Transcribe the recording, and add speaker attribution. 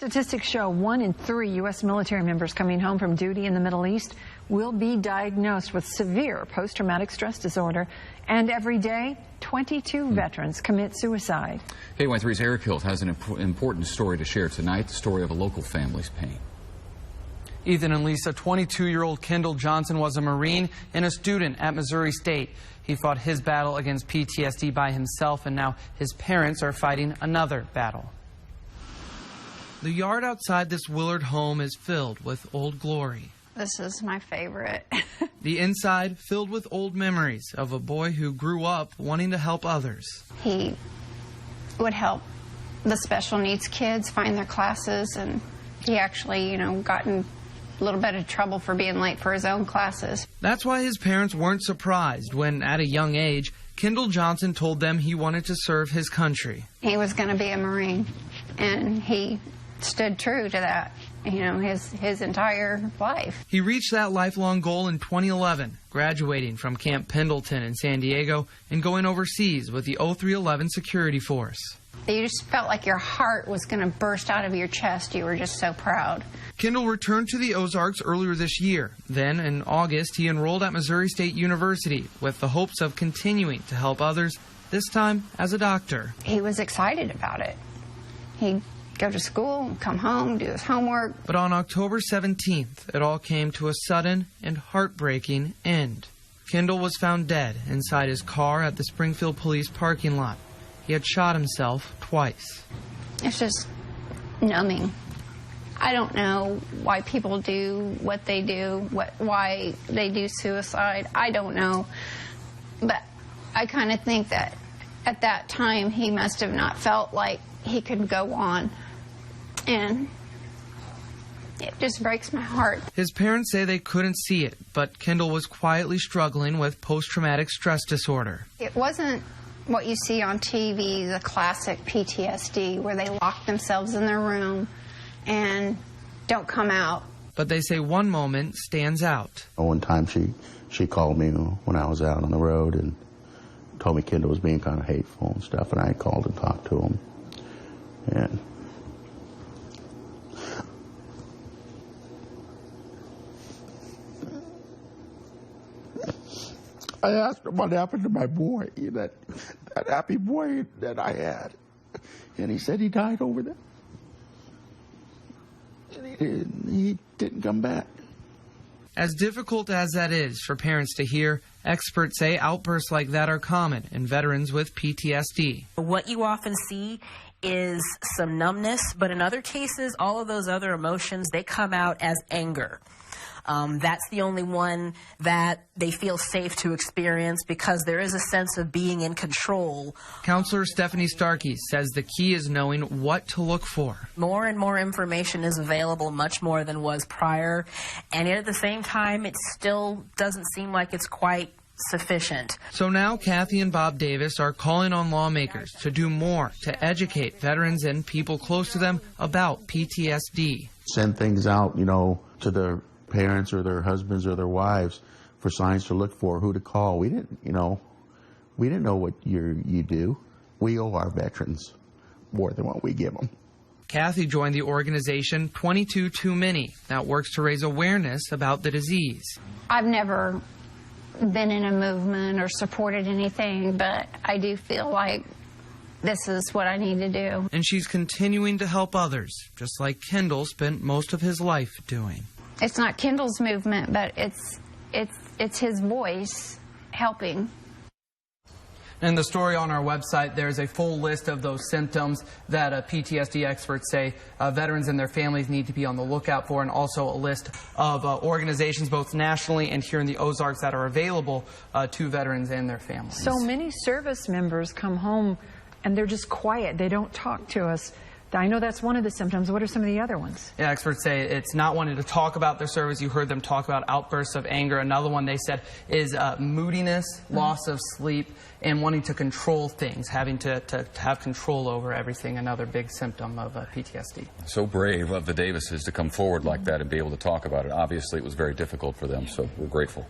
Speaker 1: Statistics show 1 in 3 U.S. military members coming home from duty in the Middle East will be diagnosed with severe post-traumatic stress disorder. And every day, 22 veterans commit suicide.
Speaker 2: KY3's Eric Hilt has an important story to share tonight, the story of a local family's pain.
Speaker 3: Ethan and Lisa, 22-year-old Kendall Johnson was a Marine and a student at Missouri State. He fought his battle against PTSD by himself, and now his parents are fighting another battle. The yard outside this Willard home is filled with old glory.
Speaker 4: This is my favorite.
Speaker 3: The inside filled with old memories of a boy who grew up wanting to help others.
Speaker 4: He would help the special needs kids find their classes, and he actually, got in a little bit of trouble for being late for his own classes.
Speaker 3: That's why his parents weren't surprised when, at a young age, Kendall Johnson told them he wanted to serve his country.
Speaker 4: He was going to be a Marine, and he stood true to that, his entire life.
Speaker 3: He reached that lifelong goal in 2011, graduating from Camp Pendleton in San Diego and going overseas with the 0311 Security Force.
Speaker 4: You just felt like your heart was going to burst out of your chest. You were just so proud.
Speaker 3: Kendall returned to the Ozarks earlier this year. Then, in August, he enrolled at Missouri State University with the hopes of continuing to help others, this time as a doctor.
Speaker 4: He was excited about it. He'd go to school, come home, do his homework.
Speaker 3: But on October 17th, it all came to a sudden and heartbreaking end. Kendall was found dead inside his car at the Springfield Police parking lot. He had shot himself twice.
Speaker 4: It's just numbing. I don't know why people do what they do, why they do suicide. I don't know. But I kind of think that at that time he must have not felt like he could go on. And it just breaks my heart.
Speaker 3: His parents say they couldn't see it, but Kendall was quietly struggling with post-traumatic stress disorder.
Speaker 4: It wasn't what you see on TV, the classic PTSD, where they lock themselves in their room and don't come out.
Speaker 3: But they say one moment stands out.
Speaker 5: One time she called me when I was out on the road and told me Kendall was being kind of hateful and stuff, and I called and talked to him. And I asked him what happened to my boy, that happy boy that I had. And he said he died over there. And he didn't come back.
Speaker 3: As difficult as that is for parents to hear, experts say outbursts like that are common in veterans with PTSD.
Speaker 6: What you often see is some numbness, but in other cases, all of those other emotions, they come out as anger. That's the only one that they feel safe to experience because there is a sense of being in control.
Speaker 3: Counselor Stephanie Starkey says the key is knowing what to look for.
Speaker 6: More and more information is available, much more than was prior, and at the same time, it still doesn't seem like it's quite sufficient.
Speaker 3: So now Kathy and Bob Davis are calling on lawmakers to do more to educate veterans and people close to them about PTSD.
Speaker 5: Send things out, to their parents or their husbands or their wives for signs to look for, who to call. We didn't know what you do. We owe our veterans more than what we give them.
Speaker 3: Kathy joined the organization 22 Too Many that works to raise awareness about the disease.
Speaker 4: I've never been in a movement or supported anything, but I do feel like this is what I need to do.
Speaker 3: And she's continuing to help others, just like Kendall spent most of his life doing.
Speaker 4: It's not Kendall's movement, but it's his voice helping.
Speaker 3: In the story on our website, there's a full list of those symptoms that PTSD experts say veterans and their families need to be on the lookout for, and also a list of organizations both nationally and here in the Ozarks that are available to veterans and their families.
Speaker 1: So many service members come home and they're just quiet. They don't talk to us. I know that's one of the symptoms. What are some of the other ones?
Speaker 3: Yeah, experts say it's not wanting to talk about their service. You heard them talk about outbursts of anger. Another one they said is moodiness, loss of sleep, and wanting to control things, having to have control over everything, another big symptom of PTSD.
Speaker 2: So brave of the Davises to come forward like that and be able to talk about it. Obviously, it was very difficult for them, so we're grateful.